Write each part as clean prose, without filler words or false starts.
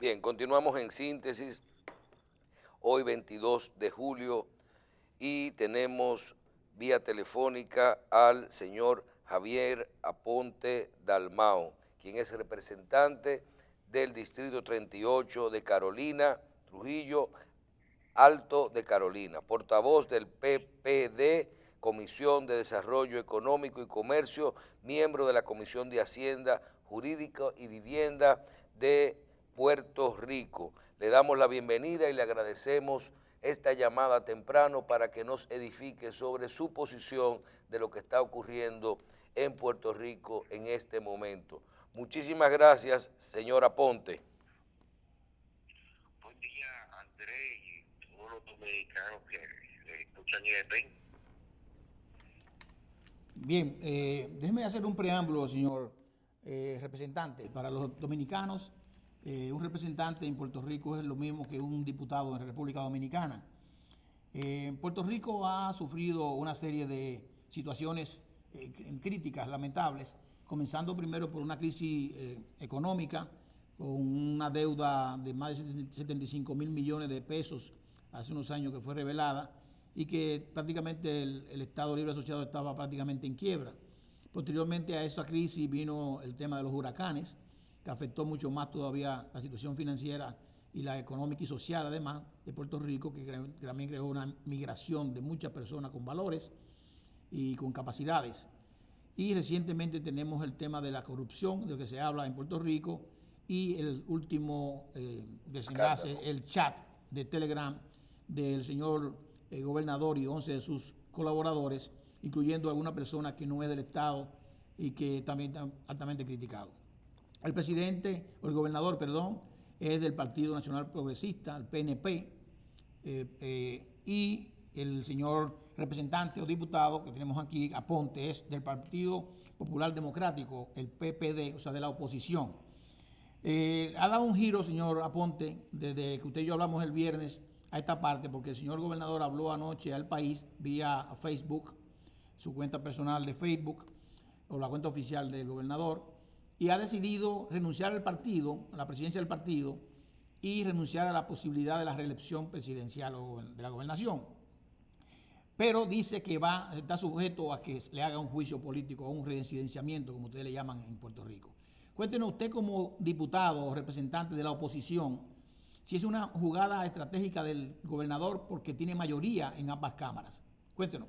Bien, continuamos en síntesis, hoy 22 de julio, y tenemos vía telefónica al señor Javier Aponte Dalmao, quien es representante del Distrito 38 de Carolina, Trujillo Alto de Carolina, portavoz del PPD, Comisión de Desarrollo Económico y Comercio, miembro de la Comisión de Hacienda, Jurídica y Vivienda de Puerto Rico. Le damos la bienvenida y le agradecemos esta llamada temprano para que nos edifique sobre su posición de lo que está ocurriendo en Puerto Rico en este momento. Muchísimas gracias, señor Aponte. Buen día, Andrés, y todos los dominicanos que escuchan y ven. Bien, déjeme hacer un preámbulo, señor representante. Para los dominicanos, un representante en Puerto Rico es lo mismo que un diputado en República Dominicana. Puerto Rico ha sufrido una serie de situaciones críticas, lamentables, comenzando primero por una crisis económica, con una deuda de más de 75 mil millones de pesos hace unos años que fue revelada, y que prácticamente el Estado Libre Asociado estaba prácticamente en quiebra. Posteriormente a esta crisis vino el tema de los huracanes, que afectó mucho más todavía la situación financiera y la económica y social, además, de Puerto Rico, que también creó una migración de muchas personas con valores y con capacidades. Y recientemente tenemos el tema de la corrupción, de lo que se habla en Puerto Rico, y el último desenlace, el chat de Telegram del señor gobernador y 11 de sus colaboradores, incluyendo alguna persona que no es del Estado y que también está altamente criticado. El presidente, o el gobernador, perdón, es del Partido Nacional Progresista, el PNP, y el señor representante o diputado que tenemos aquí, Aponte, es del Partido Popular Democrático, el PPD, o sea, de la oposición. Ha dado un giro, señor Aponte, desde que usted y yo hablamos el viernes a esta parte, porque el señor gobernador habló anoche al país vía Facebook, su cuenta personal de Facebook, o la cuenta oficial del gobernador, y ha decidido renunciar al partido, a la presidencia del partido, y renunciar a la posibilidad de la reelección presidencial o de la gobernación. Pero dice que está sujeto a que le haga un juicio político o un reincidenciamiento, como ustedes le llaman en Puerto Rico. Cuéntenos usted, como diputado o representante de la oposición, si es una jugada estratégica del gobernador porque tiene mayoría en ambas cámaras. Cuéntenos.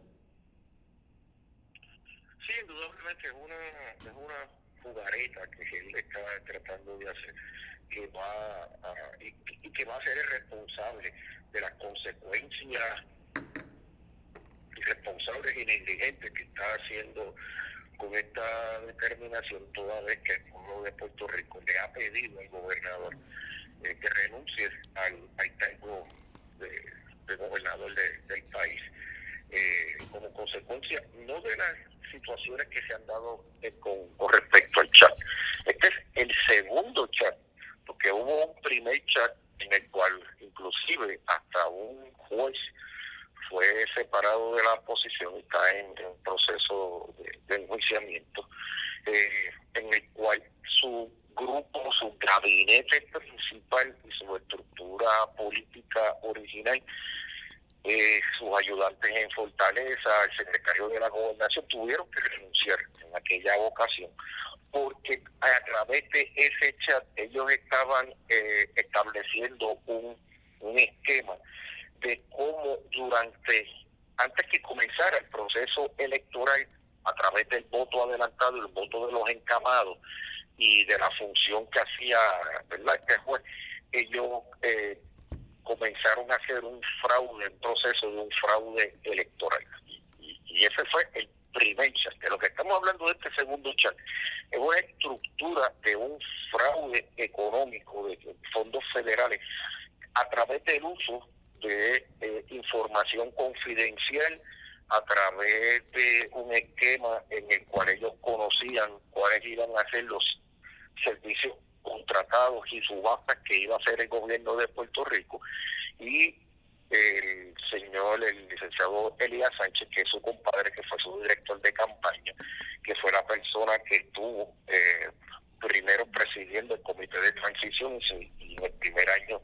Sí, indudablemente es una jugareta que él está tratando de hacer, que va y que va a ser el responsable de las consecuencias irresponsables y negligentes que está haciendo con esta determinación, toda vez que el pueblo de Puerto Rico le ha pedido al gobernador que renuncie al cargo de gobernador del país, como consecuencia no de las situaciones que se han dado con respecto al chat. Este es el segundo chat, porque hubo un primer chat en el cual inclusive hasta un juez fue separado de la oposición y está en proceso de enjuiciamiento, en el cual su grupo, su gabinete principal y su estructura política original, sus ayudantes en Fortaleza, el secretario de la Gobernación, tuvieron que renunciar en aquella ocasión, porque a través de ese chat ellos estaban estableciendo un esquema de cómo antes que comenzara el proceso electoral, a través del voto adelantado y el voto de los encamados y de la función que hacía, ¿verdad?, este juez, ellos comenzaron a hacer un proceso de un fraude electoral. Y ese fue el primer chat. De lo que estamos hablando de este segundo chat es una estructura de un fraude económico de fondos federales a través del uso de información confidencial, a través de un esquema en el cual ellos conocían cuáles iban a ser los servicios contratados y subastas que iba a hacer el gobierno de Puerto Rico, y el licenciado Elías Sánchez, que es su compadre, que fue su director de campaña, que fue la persona que estuvo primero presidiendo el comité de transición y en el primer año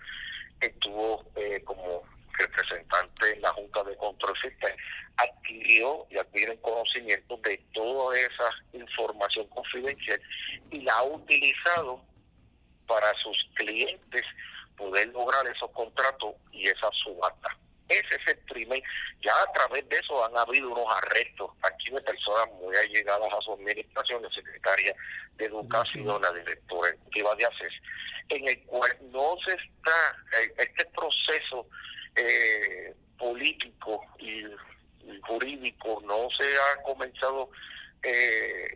estuvo como representante en la Junta de Control Fiscal, adquirió y adquiere conocimiento de toda esa información confidencial y la ha utilizado para sus clientes poder lograr esos contratos y esas subastas. Ese es el primer. Ya a través de eso han habido unos arrestos aquí de personas muy allegadas a su administración, la secretaria de Educación, la directora ejecutiva de ACES, en el cual no se está, este proceso político y jurídico no se ha comenzado.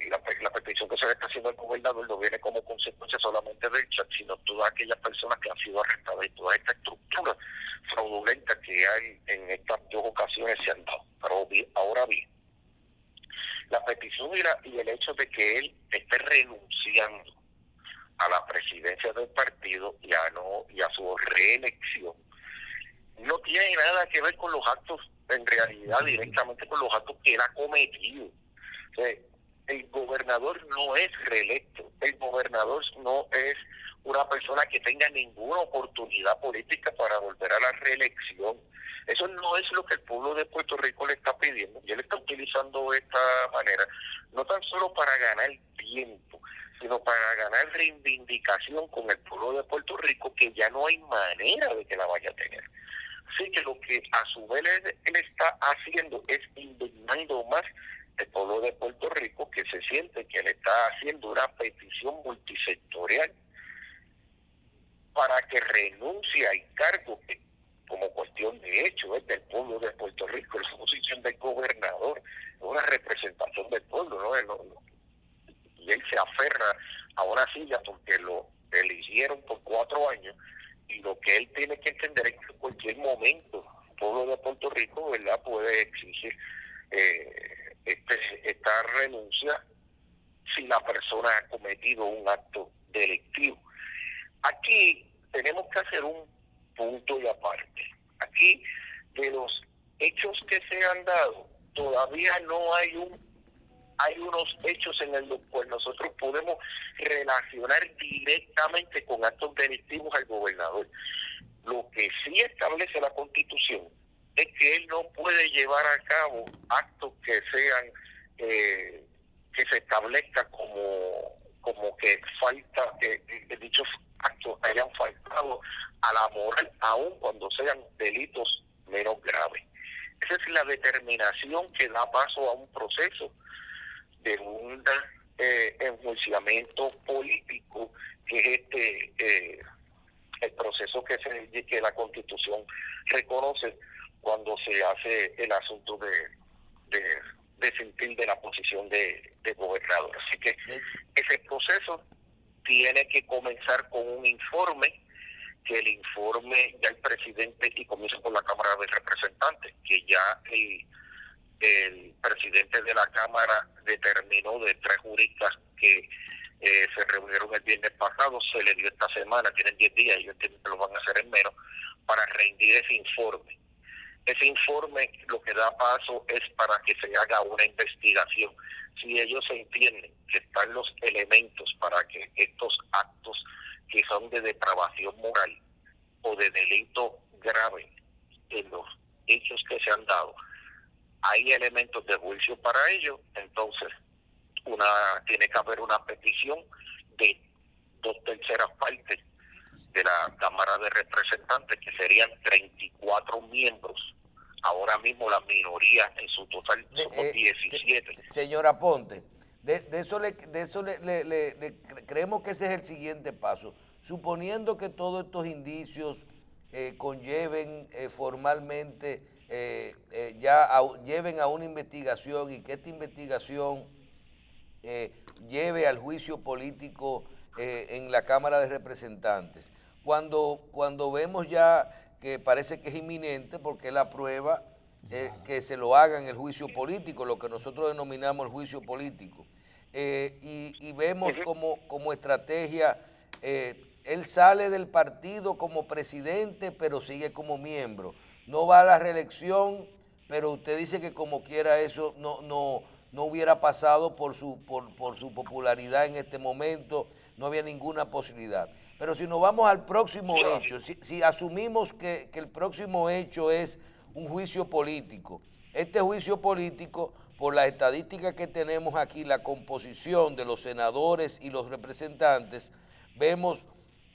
La petición que se le está haciendo al gobernador no viene como consecuencia solamente del chat, sino todas aquellas personas que han sido arrestadas y toda esta estructura fraudulenta que hay en estas dos ocasiones se han dado. Pero ahora bien, la petición y el hecho de que él esté renunciando a la presidencia del partido y a su reelección no tiene nada que ver con los actos, en realidad directamente con los actos que él ha cometido. El gobernador no es reelecto, el gobernador no es una persona que tenga ninguna oportunidad política para volver a la reelección. Eso no es lo que el pueblo de Puerto Rico le está pidiendo, y él está utilizando esta manera, no tan solo para ganar tiempo, sino para ganar reivindicación con el pueblo de Puerto Rico, que ya no hay manera de que la vaya a tener. Así que lo que a su vez él está haciendo es indignando más el pueblo de Puerto Rico, que se siente que él está haciendo una petición multisectorial para que renuncie al cargo que, como cuestión de hecho, es del pueblo de Puerto Rico, es una posición del gobernador, es una representación del pueblo, ¿no? Y él se aferra a una silla porque lo eligieron por 4 años, y lo que él tiene que entender es que en cualquier momento el pueblo de Puerto Rico, ¿verdad?, puede exigir esta renuncia si la persona ha cometido un acto delictivo. Aquí tenemos que hacer un punto y aparte. Aquí, de los hechos que se han dado, todavía no hay unos hechos en los cuales nosotros podemos relacionar directamente con actos delictivos al gobernador. Lo que sí establece la Constitución es que él no puede llevar a cabo actos que sean que se establezca como que falta, que dichos actos hayan faltado a la moral, aun cuando sean delitos menos graves. Esa es la determinación que da paso a un proceso de un enjuiciamiento político, que es el proceso que la Constitución reconoce cuando se hace el asunto de sentir de la posición de gobernador. Así que ese proceso tiene que comenzar con un informe, que el informe ya el presidente, y comienza por la Cámara de Representantes, que ya el presidente de la Cámara determinó de 3 juristas que se reunieron el viernes pasado, se le dio esta semana, tienen 10 días, y yo entiendo que lo van a hacer en menos, para rendir ese informe. Ese informe lo que da paso es para que se haga una investigación. Si ellos entienden que están los elementos para que estos actos que son de depravación moral o de delito grave en los hechos que se han dado, hay elementos de juicio para ello, entonces tiene que haber una petición de 2/3 partes de la Cámara de Representantes, que serían 34 miembros. Ahora mismo la minoría en su total somos 17. Señora Ponte, de eso creemos que ese es el siguiente paso. Suponiendo que todos estos indicios conlleven formalmente, lleven a una investigación, y que esta investigación lleve al juicio político en la Cámara de Representantes. Cuando vemos ya que parece que es inminente, porque es la prueba que se lo haga en el juicio político, lo que nosotros denominamos el juicio político, y vemos como estrategia, él sale del partido como presidente, pero sigue como miembro, no va a la reelección, pero usted dice que como quiera eso no hubiera pasado por su popularidad en este momento, no había ninguna posibilidad. Pero si nos vamos al próximo hecho, si asumimos que el próximo hecho es un juicio político, este juicio político, por las estadísticas que tenemos aquí, la composición de los senadores y los representantes, vemos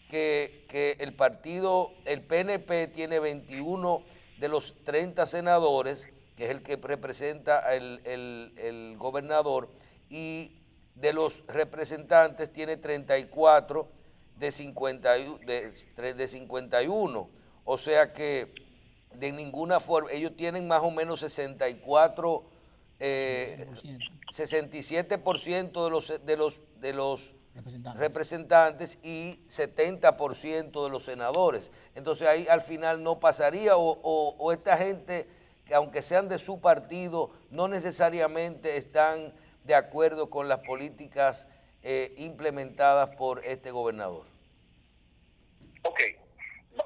que el partido, el PNP tiene 21 de los 30 senadores, que es el que representa el gobernador, y de los representantes tiene 34 de 51. O sea que de ninguna forma, ellos tienen más o menos 67% de los representantes y 70% de los senadores. Entonces ahí al final no pasaría, o esta gente, que aunque sean de su partido, no necesariamente están de acuerdo con las políticas implementadas por este gobernador. Ok,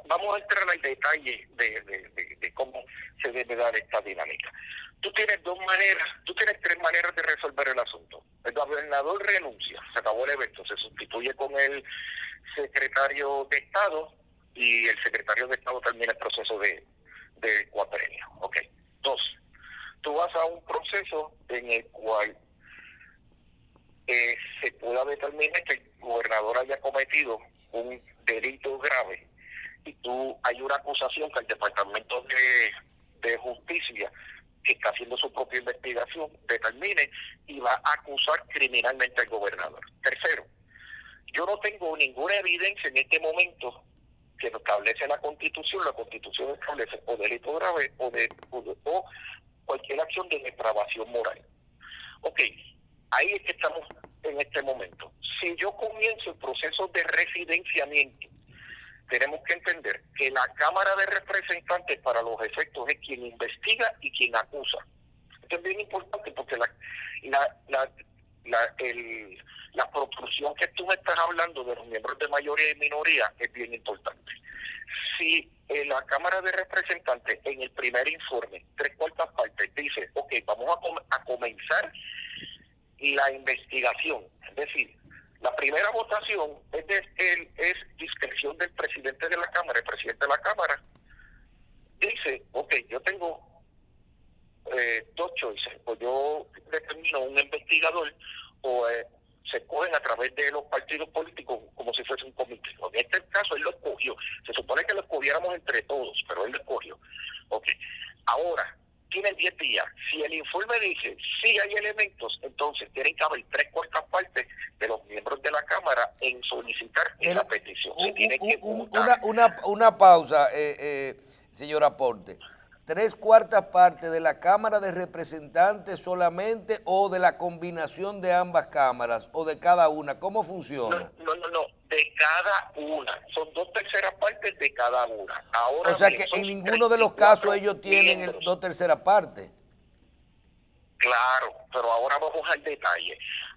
vamos a entrar al detalle de cómo se debe dar esta dinámica. Tú tienes tres maneras de resolver el asunto. El gobernador renuncia, se acabó el evento, se sustituye con el secretario de Estado y el secretario de Estado termina el proceso de cuatrenio. Ok. 2, tú vas a un proceso en el cual se pueda determinar que el gobernador haya cometido un delito grave y hay una acusación que el Departamento de Justicia, que está haciendo su propia investigación, determine y va a acusar criminalmente al gobernador. 3, yo no tengo ninguna evidencia en este momento que establece la Constitución establece o delito grave o cualquier acción de depravación moral. Ok, ahí es que estamos en este momento. Si yo comienzo el proceso de residenciamiento, tenemos que entender que la Cámara de Representantes para los efectos es quien investiga y quien acusa. Esto es bien importante porque la proporción que tú me estás hablando de los miembros de mayoría y minoría es bien importante. Si la Cámara de Representantes en el primer informe, 3/4 partes, dice, ok, vamos a comenzar la investigación, es decir, la primera votación es discreción del presidente de la Cámara. El presidente de la Cámara dice, ok, yo tengo 2 choices, o yo determino un investigador o se escogen a través de los partidos políticos como si fuese un comité. En este caso él lo escogió, se supone que lo escogiéramos entre todos, pero él lo escogió. Ok, ahora tienen 10 días. Si el informe dice sí hay elementos, entonces tienen que haber 3/4 partes de los miembros de la Cámara en solicitar esa petición. Se tiene que una pausa, señor Aponte. 3/4 partes de la Cámara de Representantes solamente, o de la combinación de ambas cámaras, o de cada una. ¿Cómo funciona? No, de cada una. Son 2/3 partes de cada una. Ahora o sea que en ninguno de los casos ellos tienen 2/3 partes. Claro, pero ahora vamos al detalle.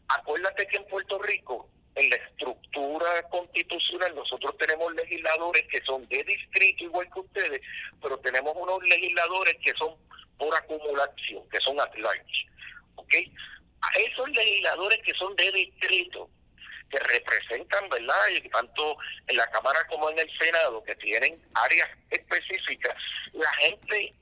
Acuérdate que en Puerto Rico, en la estructura constitucional, nosotros tenemos legisladores que son de distrito igual que ustedes, pero tenemos unos legisladores que son por acumulación, que son at large. ¿Ok? A esos legisladores que son de distrito, que representan, ¿verdad?, y tanto en la Cámara como en el Senado, que tienen áreas específicas, la gente,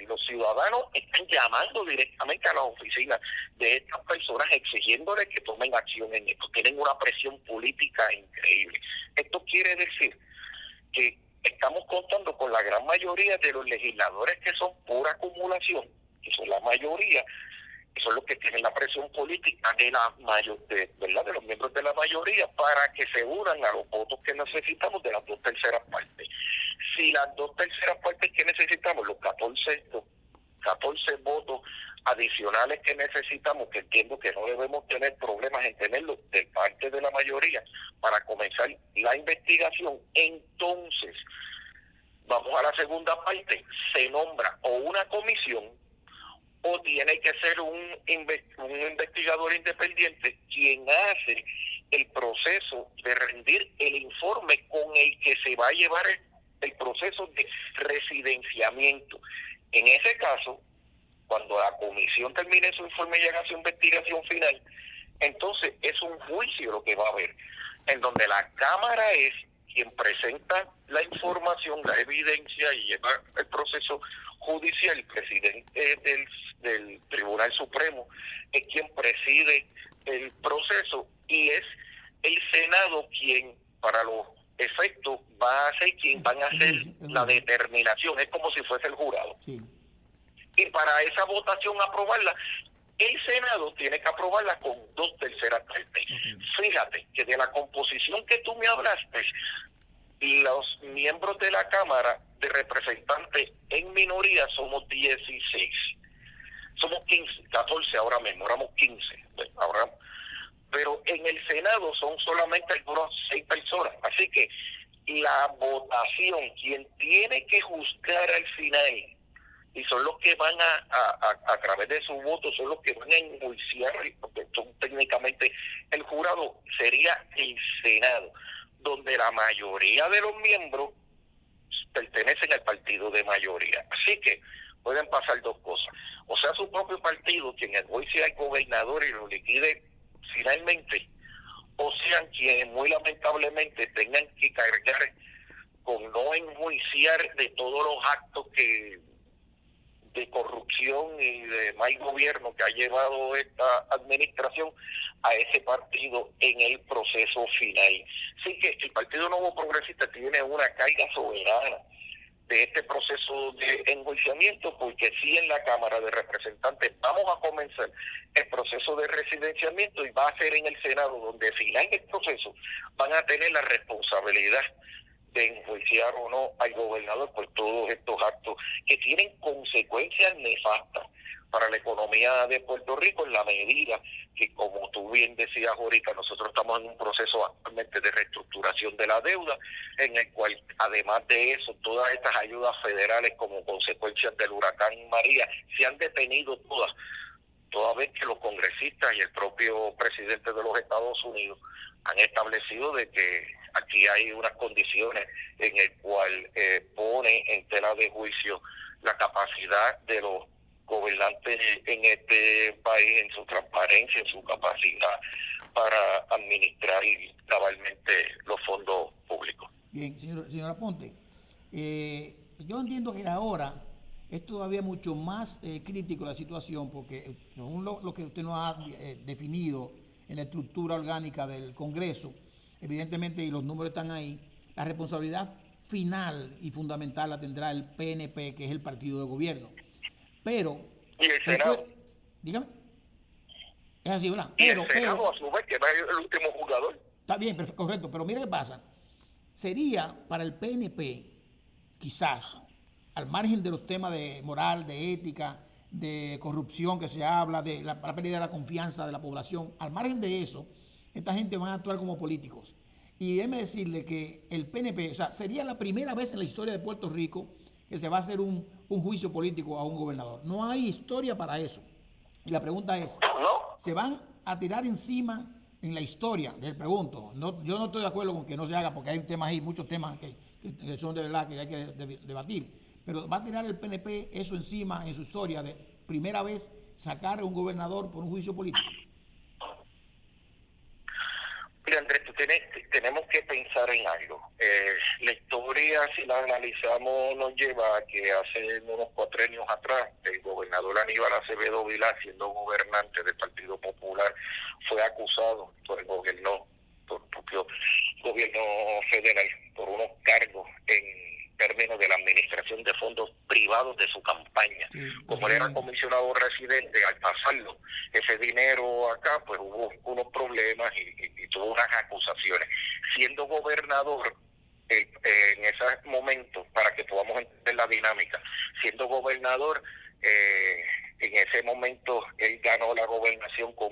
los ciudadanos están llamando directamente a las oficinas de estas personas exigiéndoles que tomen acción en esto. Tienen una presión política increíble. Esto quiere decir que estamos contando con la gran mayoría de los legisladores que son por acumulación, que son la mayoría, que son los que tienen la presión política de ¿verdad?, de los miembros de la mayoría, para que se unan a los votos que necesitamos de las 2/3 partes. Si las 2/3 partes que necesitamos, los 14 votos adicionales que necesitamos, que entiendo que no debemos tener problemas en tenerlos de parte de la mayoría para comenzar la investigación, entonces vamos a la segunda parte. Se nombra o una comisión o tiene que ser un investigador independiente quien hace el proceso de rendir el informe con el que se va a llevar el proceso de residenciamiento. En ese caso, cuando la comisión termine su informe y haga su investigación final, entonces es un juicio lo que va a haber. en donde la Cámara es quien presenta la información, la evidencia y lleva el proceso judicial. El presidente del Tribunal Supremo es quien preside el proceso y es el Senado quien, para los efectos, va a ser quien van a hacer la determinación. Es como si fuese el jurado. Sí. Y para esa votación aprobarla, el Senado tiene que aprobarla con 2/3 partes. Okay. Fíjate que de la composición que tú me hablaste, los miembros de la Cámara de Representantes en minoría somos 16. Somos 15, 14 ahora mismo, éramos 15. Ahora, pero en el Senado son solamente algunos 6 personas. Así que la votación, quien tiene que juzgar al final, y son los que van a través de su voto, son los que van a enjuiciar, porque son técnicamente el jurado, sería el Senado, donde la mayoría de los miembros pertenecen al partido de mayoría. Así que pueden pasar dos cosas. O sea, su propio partido quien enjuicie al gobernador y lo liquide finalmente, o sean quienes muy lamentablemente tengan que cargar con no enjuiciar de todos los actos de corrupción y de mal gobierno que ha llevado esta administración a ese partido en el proceso final. Así que el Partido Nuevo Progresista tiene una carga soberana de este proceso de enjuiciamiento, porque sí, en la Cámara de Representantes vamos a comenzar el proceso de residenciamiento y va a ser en el Senado donde al final del proceso van a tener la responsabilidad de enjuiciar o no al gobernador por todos estos actos que tienen consecuencias nefastas para la economía de Puerto Rico, en la medida que, como tú bien decías ahorita, nosotros estamos en un proceso actualmente de reestructuración de la deuda, en el cual, además de eso, todas estas ayudas federales como consecuencia del huracán María se han detenido toda vez que los congresistas y el propio presidente de los Estados Unidos han establecido de que aquí hay unas condiciones en el cual pone en tela de juicio la capacidad de los gobernantes en este país, en su transparencia, en su capacidad para administrar cabalmente los fondos públicos. Bien, señor Aponte, yo entiendo que ahora es todavía mucho más crítico la situación, porque según lo que usted nos ha definido en la estructura orgánica del Congreso, evidentemente, y los números están ahí, la responsabilidad final y fundamental la tendrá el PNP, que es el partido de gobierno. Pero... ¿Y el Senado? Dígame. Es así, ¿verdad? Y el Senado, a su vez, que es el último jugador. Está bien, correcto, pero mire qué pasa. Sería para el PNP, quizás, al margen de los temas de moral, de ética, de corrupción que se habla, de la pérdida de la confianza de la población, al margen de eso, esta gente va a actuar como políticos. Y déjeme decirle que el PNP, o sea, sería la primera vez en la historia de Puerto Rico que se va a hacer un juicio político a un gobernador. No hay historia para eso. Y la pregunta es, ¿se van a tirar encima en la historia? Les pregunto. No, yo no estoy de acuerdo con que no se haga, porque hay temas ahí, muchos temas que son de verdad que hay que debatir. Pero ¿va a tirar el PNP eso encima en su historia de primera vez sacar a un gobernador por un juicio político? Mira, Andrés, tenemos que pensar en algo. La historia, si la analizamos, nos lleva a que hace unos 4 años atrás, el gobernador Aníbal Acevedo Vilá, siendo gobernante del Partido Popular, fue acusado por el propio gobierno federal, por unos cargos en términos de la administración de fondos privados de su campaña. Sí, como él era comisionado residente, al pasarlo ese dinero acá, pues hubo unos problemas y tuvo unas acusaciones. Siendo gobernador, en ese momento, para que podamos entender la dinámica, siendo gobernador, en ese momento él ganó la gobernación con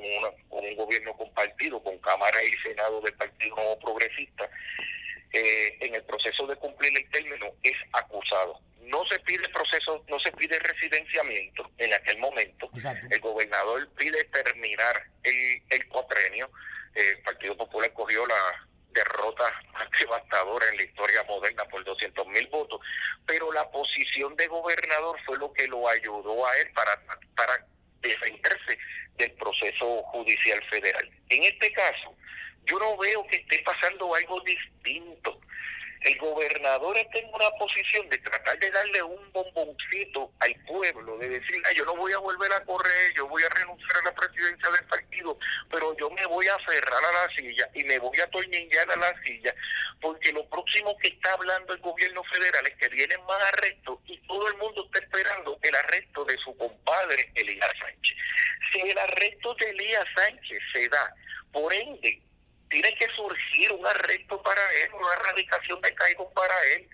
un gobierno compartido, con Cámara y Senado del Partido Nuevo Progresista. En el proceso de cumplir el término es acusado. No se pide residenciamiento en aquel momento. Exacto. El gobernador pide terminar el cuatrenio. El Partido Popular cogió la derrota más devastadora en la historia moderna por 200,000 votos, pero la posición de gobernador fue lo que lo ayudó a él para defenderse del proceso judicial federal. En este caso, yo no veo que esté pasando algo distinto. El gobernador está en una posición de tratar de darle un bomboncito al pueblo, de decir, yo no voy a volver a correr, yo voy a renunciar a la presidencia del partido, pero yo me voy a aferrar a la silla y me voy a atornillar a la silla, porque lo próximo que está hablando el gobierno federal es que vienen más arrestos y todo el mundo está esperando el arresto de su compadre Elías Sánchez. Si el arresto de Elías Sánchez se da, por ende, tiene que surgir un arresto para él, una erradicación de cargos para él.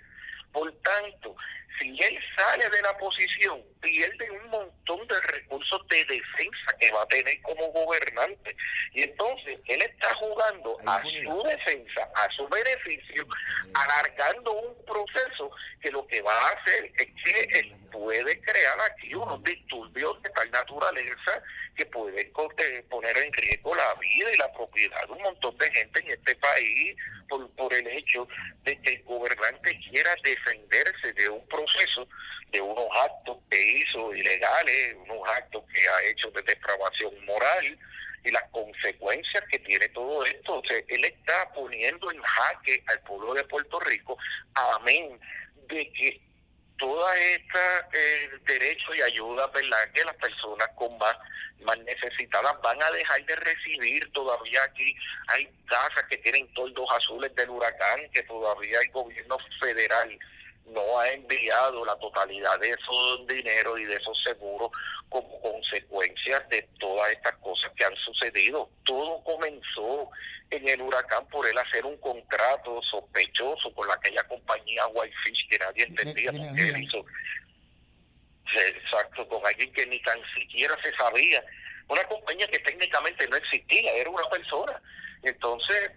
Por tanto, si él sale de la posición, pierde un montón de recursos de defensa que va a tener como gobernante. Y entonces, él está jugando a su defensa, a su beneficio, alargando un proceso que lo que va a hacer es que él puede crear aquí unos disturbios de tal naturaleza que pueden poner en riesgo la vida y la propiedad de un montón de gente en este país por el hecho de que el gobernante quiera defenderse de un proceso, de unos actos que hizo ilegales, unos actos que ha hecho de depravación moral y las consecuencias que tiene todo esto. O sea, él está poniendo en jaque al pueblo de Puerto Rico, amén de que toda esta derechos y ayuda, ¿verdad?, que las personas con más necesitadas van a dejar de recibir. Todavía aquí hay casas que tienen toldos azules del huracán, que todavía el gobierno federal no ha enviado la totalidad de esos dinero y de esos seguros como consecuencia de todas estas cosas que han sucedido. Todo comenzó en el huracán por él hacer un contrato sospechoso con aquella compañía Whitefish que nadie entendía por qué él hizo. Exacto, con alguien que ni tan siquiera se sabía. Una compañía que técnicamente no existía, era una persona. Entonces,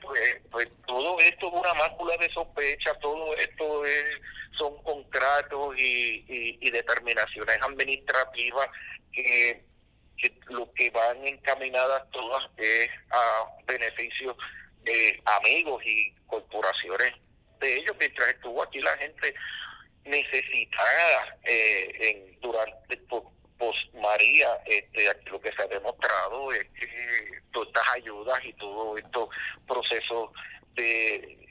pues todo esto es una mácula de sospecha, todo esto son contratos y determinaciones administrativas que lo que van encaminadas todas es a beneficio de amigos y corporaciones de ellos. Mientras estuvo aquí la gente necesitada durante post María, lo que se ha demostrado es que todas estas ayudas y todos estos procesos de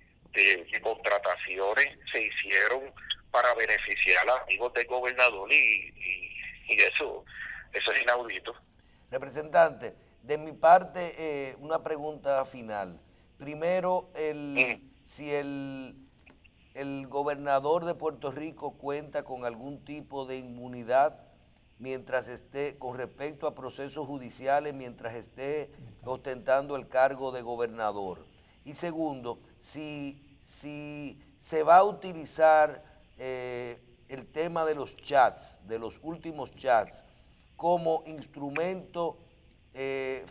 contrataciones se hicieron para beneficiar a amigos del gobernador y eso es inaudito. Representante, de mi parte, una pregunta final. Primero, si el gobernador de Puerto Rico cuenta con algún tipo de inmunidad mientras esté, con respecto a procesos judiciales, mientras esté ostentando el cargo de gobernador. Y segundo, si se va a utilizar el tema de los chats, de los últimos chats, como instrumento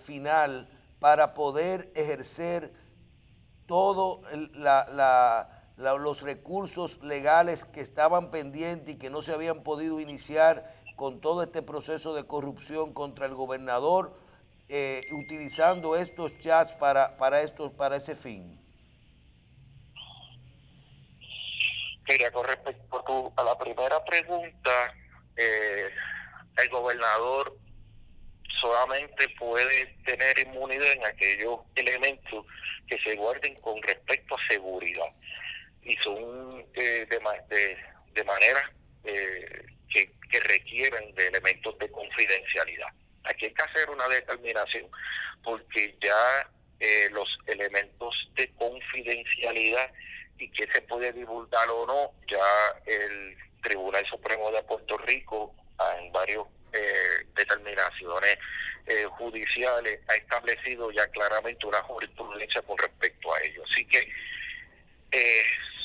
final para poder ejercer todos los recursos legales que estaban pendientes y que no se habían podido iniciar con todo este proceso de corrupción contra el gobernador, utilizando estos chats para ese fin. Mira, con respecto a la primera pregunta, el gobernador solamente puede tener inmunidad en aquellos elementos que se guarden con respecto a seguridad y son de manera que requieren de elementos de confidencialidad. Aquí hay que hacer una determinación porque ya los elementos de confidencialidad y que se puede divulgar o no, ya el Tribunal Supremo de Puerto Rico en varias determinaciones judiciales ha establecido ya claramente una jurisprudencia con respecto a ello. Así que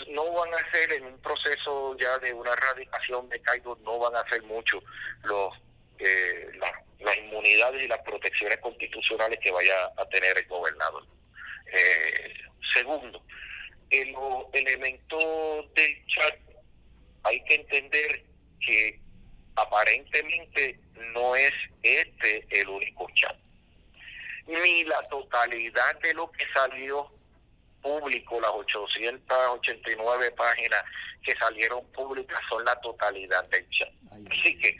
no van a ser en un proceso ya de una erradicación de cargos, no van a ser mucho las inmunidades y las protecciones constitucionales que vaya a tener el gobernador. Segundo, los elementos del chat, hay que entender que aparentemente no es el único chat, ni la totalidad de lo que salió público, las 889 páginas que salieron públicas son la totalidad del chat. Así que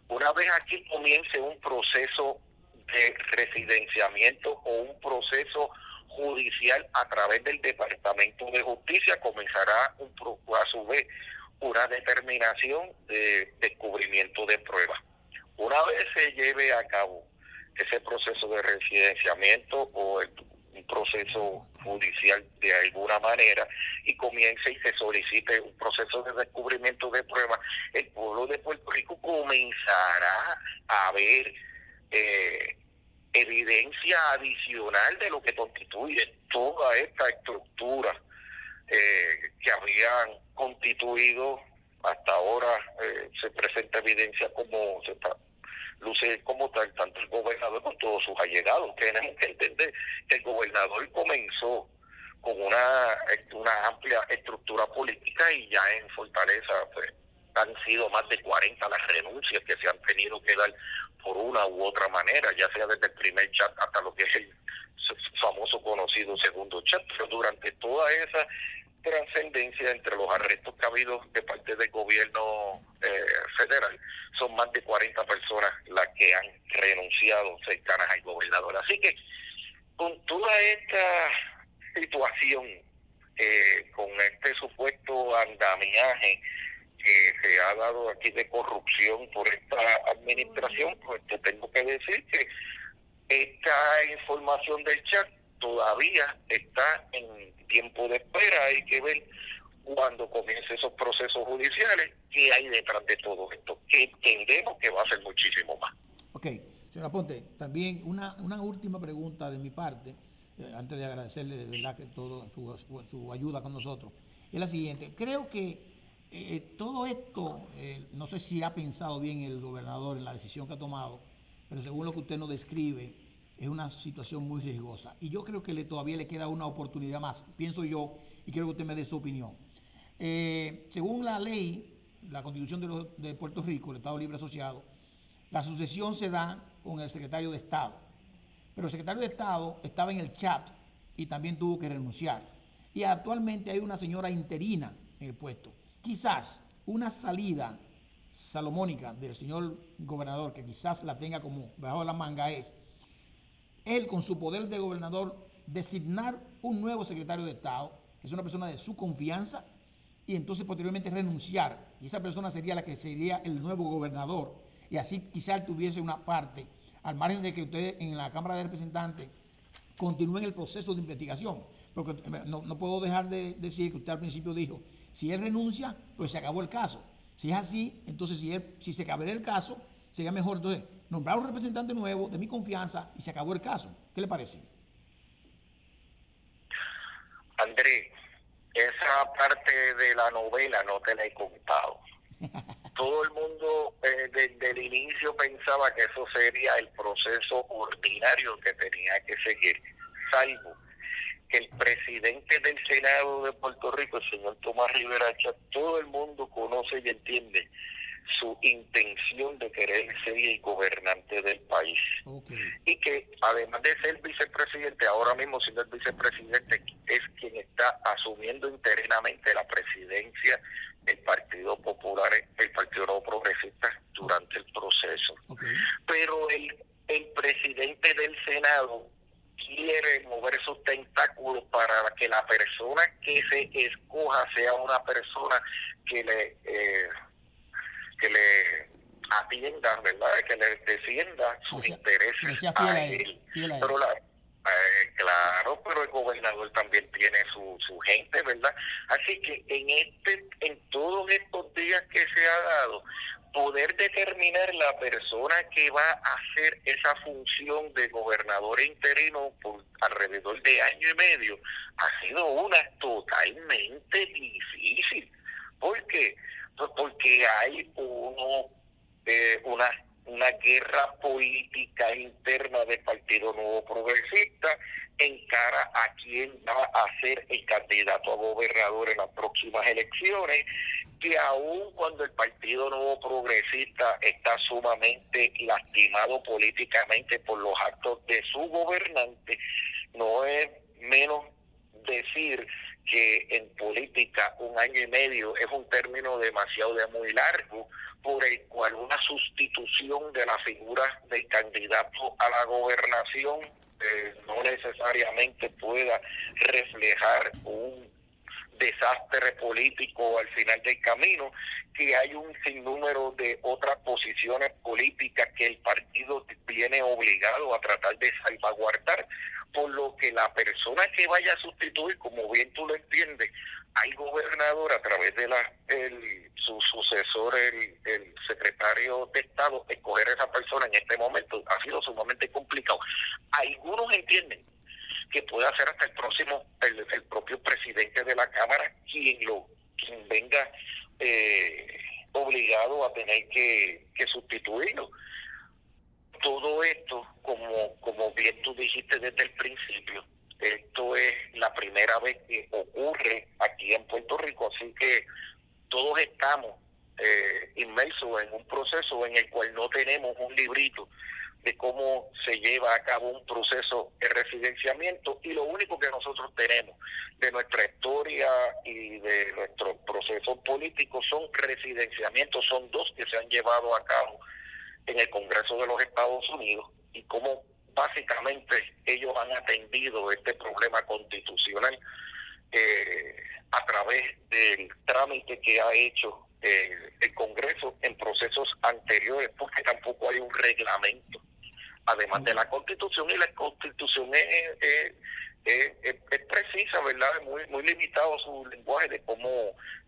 Una vez aquí comience un proceso de residenciamiento o un proceso judicial a través del Departamento de Justicia, comenzará a su vez una determinación de descubrimiento de pruebas. Una vez se lleve a cabo ese proceso de residenciamiento o un proceso judicial de alguna manera y comience y se solicite un proceso de descubrimiento de pruebas, el pueblo de Puerto Rico comenzará a ver evidencia adicional de lo que constituye toda esta estructura que habían constituido. Hasta ahora se presenta evidencia como se luce como tal, tanto el gobernador con todos sus allegados. Tenemos que entender que el gobernador comenzó con una amplia estructura política y ya en Fortaleza pues, han sido más de 40 las renuncias que se han tenido que dar por una u otra manera, ya sea desde el primer chat hasta lo que es el famoso conocido segundo chat. Pero durante toda esa trascendencia entre los arrestos que ha habido de parte del gobierno federal, son más de 40 personas las que han renunciado cercanas al gobernador. Así que con toda esta situación, con este supuesto andamiaje que se ha dado aquí de corrupción por esta administración, pues te tengo que decir que esta información del chat todavía está en tiempo de espera. Hay que ver cuando comiencen esos procesos judiciales qué hay detrás de todo esto, que entendemos que va a ser muchísimo más. Ok, señor Aponte, también una última pregunta de mi parte, antes de agradecerle de verdad que todo su ayuda con nosotros, es la siguiente. Creo que todo esto, no sé si ha pensado bien el gobernador en la decisión que ha tomado, pero según lo que usted nos describe, es una situación muy riesgosa. Y yo creo que todavía le queda una oportunidad más, pienso yo, y quiero que usted me dé su opinión. Según la ley, la Constitución de Puerto Rico, el Estado Libre Asociado, la sucesión se da con el secretario de Estado. Pero el secretario de Estado estaba en el chat y también tuvo que renunciar. Y actualmente hay una señora interina en el puesto. Quizás una salida salomónica del señor gobernador, que quizás la tenga como bajo la manga, es él, con su poder de gobernador, designar un nuevo secretario de Estado, que es una persona de su confianza, y entonces posteriormente renunciar. Y esa persona sería la que sería el nuevo gobernador. Y así quizás tuviese una parte, al margen de que ustedes en la Cámara de Representantes continúen el proceso de investigación. Porque no puedo dejar de decir que usted al principio dijo, si él renuncia, pues se acabó el caso. Si es así, entonces si se acabaría el caso, sería mejor entonces nombrar un representante nuevo de mi confianza y se acabó el caso. ¿Qué le parece? Andrés, esa parte de la novela no te la he contado. Todo el mundo desde el inicio pensaba que eso sería el proceso ordinario que tenía que seguir, salvo que el presidente del Senado de Puerto Rico, el señor Tomás Rivera Chat, todo el mundo conoce y entiende su intención de querer ser el gobernante del país. Okay. Y que además de ser vicepresidente, ahora mismo siendo el vicepresidente, es quien está asumiendo interinamente la presidencia del Partido Popular, el Partido Nuevo Progresista, durante el proceso. Okay. Pero el presidente del Senado quiere mover sus tentáculos para que la persona que se escoja sea una persona que le atienda, ¿verdad? Que le defienda sus intereses a él. Pero claro, pero el gobernador también tiene su gente, ¿verdad? Así que en todos estos días que se ha dado, poder determinar la persona que va a hacer esa función de gobernador interino por alrededor de año y medio ha sido una totalmente difícil. ¿Por qué? Pues porque hay una guerra política interna del Partido Nuevo Progresista en cara a quién va a ser el candidato a gobernador en las próximas elecciones, que aun cuando el Partido Nuevo Progresista está sumamente lastimado políticamente por los actos de su gobernante, no es menos decir que en política 1 año y medio es un término demasiado muy largo, por el cual una sustitución de la figura del candidato a la gobernación no necesariamente pueda reflejar un desastre político al final del camino, que hay un sinnúmero de otras posiciones políticas que el partido viene obligado a tratar de salvaguardar, por lo que la persona que vaya a sustituir, como bien tú lo entiendes, al gobernador a través de su sucesor, el secretario de Estado, escoger a esa persona en este momento ha sido sumamente complicado. Algunos entienden que pueda ser hasta el propio presidente de la Cámara quien venga obligado a tener que sustituirlo. Todo esto, como bien tú dijiste desde el principio, esto es la primera vez que ocurre aquí en Puerto Rico, así que todos estamos inmersos en un proceso en el cual no tenemos un librito de cómo se lleva a cabo un proceso de residenciamiento, y lo único que nosotros tenemos de nuestra historia y de nuestros procesos políticos son residenciamientos, son 2 que se han llevado a cabo en el Congreso de los Estados Unidos, y cómo básicamente ellos han atendido este problema constitucional a través del trámite que ha hecho el Congreso en procesos anteriores, porque tampoco hay un reglamento, además de la Constitución, y la Constitución es precisa, ¿verdad? Es muy limitado su lenguaje de cómo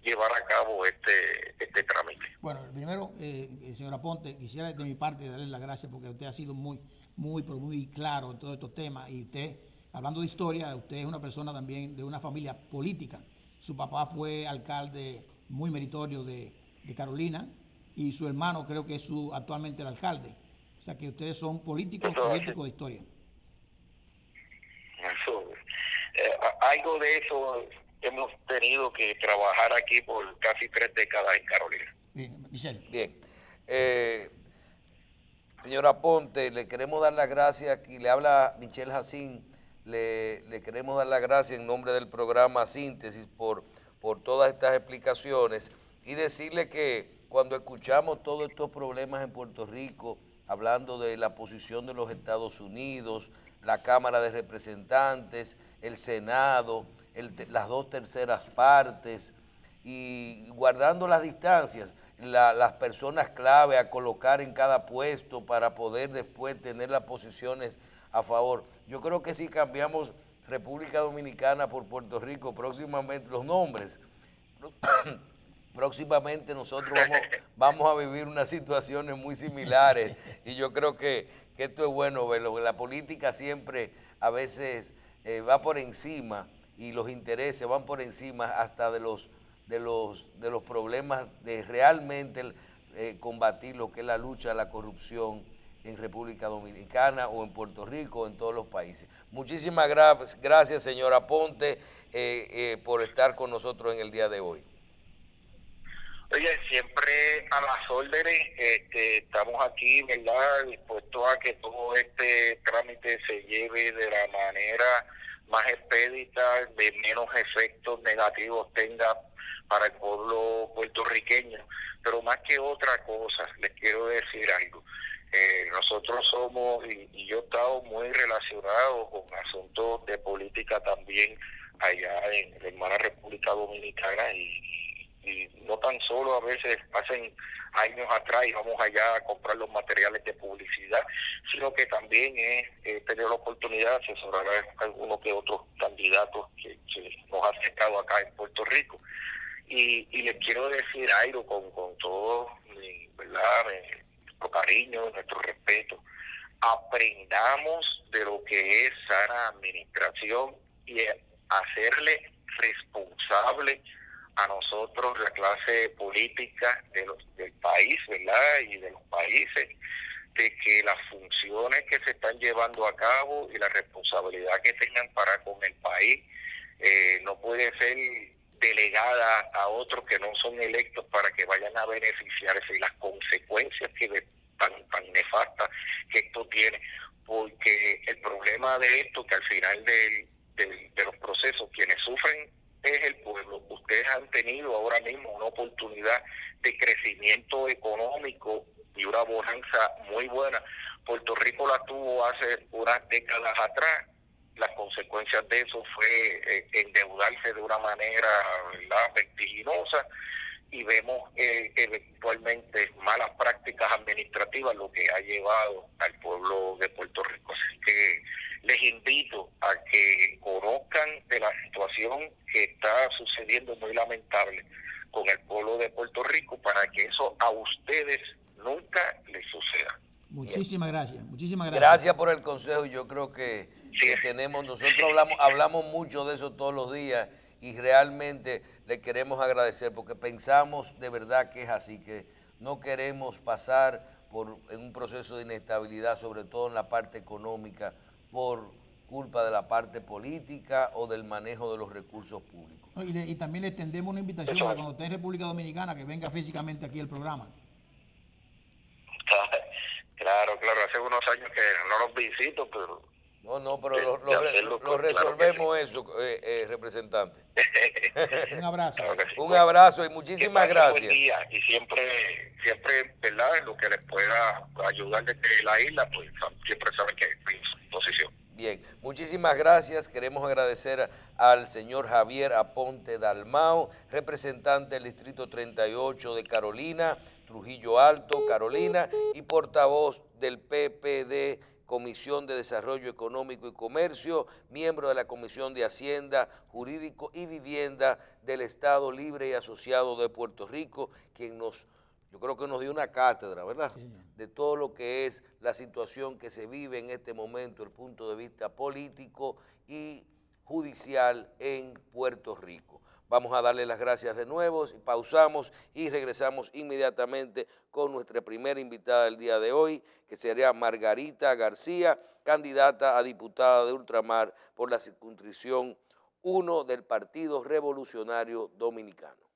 llevar a cabo este trámite. Bueno, primero, señor Aponte, quisiera de mi parte darle las gracias porque usted ha sido pero muy claro en todos estos temas, y usted, hablando de historia, usted es una persona también de una familia política. Su papá fue alcalde muy meritorio de Carolina, y su hermano creo que es actualmente el alcalde. O sea que ustedes son políticos de historia. Eso, algo de eso hemos tenido que trabajar aquí por casi 3 décadas en Carolina. Bien, Michelle. Bien. Señor Aponte, le queremos dar las gracias. Aquí le habla Michelle Jacín. Le queremos dar las gracias en nombre del programa Síntesis por todas estas explicaciones, y decirle que cuando escuchamos todos estos problemas en Puerto Rico, hablando de la posición de los Estados Unidos, la Cámara de Representantes, el Senado, las 2/3 partes, y guardando las distancias, las personas clave a colocar en cada puesto para poder después tener las posiciones a favor. Yo creo que si cambiamos República Dominicana por Puerto Rico próximamente, los nombres, próximamente nosotros vamos a vivir unas situaciones muy similares, y yo creo que esto es bueno verlo. La política siempre a veces va por encima, y los intereses van por encima hasta de los problemas de realmente combatir lo que es la lucha a la corrupción en República Dominicana o en Puerto Rico o en todos los países. Muchísimas gracias, señor Aponte, por estar con nosotros en el día de hoy. Oye, siempre a las órdenes, estamos aquí, ¿verdad?, dispuestos a que todo este trámite se lleve de la manera más expedita, de menos efectos negativos tenga para el pueblo puertorriqueño. Pero más que otra cosa, les quiero decir algo. Nosotros somos, y yo he estado muy relacionado con asuntos de política también allá en la hermana República Dominicana, y no tan solo a veces hacen años atrás íbamos allá a comprar los materiales de publicidad, sino que también he tenido la oportunidad de asesorar a algunos que otros candidatos que nos han acercado acá en Puerto Rico. Y les quiero decir algo con todo nuestro cariño, nuestro respeto. Aprendamos de lo que es sana administración y hacerle responsable a nosotros, la clase política del país, ¿verdad?, y de los países, de que las funciones que se están llevando a cabo y la responsabilidad que tengan para con el país no puede ser delegada a otros que no son electos para que vayan a beneficiarse, y las consecuencias tan nefastas que esto tiene, porque el problema de esto, que al final de los procesos, quienes sufren es el pueblo. Ustedes han tenido ahora mismo una oportunidad de crecimiento económico y una bonanza muy buena. Puerto Rico la tuvo hace unas décadas atrás. Las consecuencias de eso fue endeudarse de una manera, ¿verdad?, vertiginosa, y vemos eventualmente malas prácticas administrativas, lo que ha llevado al pueblo de Puerto Rico. Así que les invito a que conozcan de la situación que está sucediendo, muy lamentable, con el pueblo de Puerto Rico, para que eso a ustedes nunca les suceda. Muchísimas gracias, muchísimas gracias. Gracias por el consejo. Yo creo que nosotros hablamos mucho de eso todos los días y realmente le queremos agradecer porque pensamos de verdad que es así, que no queremos pasar en un proceso de inestabilidad, sobre todo en la parte económica, por culpa de la parte política o del manejo de los recursos públicos. No, y también le extendemos una invitación para cuando esté en República Dominicana que venga físicamente aquí al programa. Claro, hace unos años que no los visito, pero... pero lo resolvemos eso, representante. Un abrazo. Claro sí. Un abrazo y muchísimas gracias. Buen día, y siempre, ¿verdad?, en lo que les pueda ayudar desde la isla, pues siempre saben que estoy en su disposición. Bien, muchísimas gracias. Queremos agradecer al señor Javier Aponte Dalmau, representante del Distrito 38 de Carolina, Trujillo Alto, Carolina, y portavoz del PPD, Comisión de Desarrollo Económico y Comercio, miembro de la Comisión de Hacienda, Jurídico y Vivienda del Estado Libre y Asociado de Puerto Rico, quien yo creo que nos dio una cátedra, ¿verdad?, sí, de todo lo que es la situación que se vive en este momento, el punto de vista político y judicial en Puerto Rico. Vamos a darle las gracias de nuevo, pausamos y regresamos inmediatamente con nuestra primera invitada del día de hoy, que sería Margarita García, candidata a diputada de Ultramar por la circunscripción 1 del Partido Revolucionario Dominicano.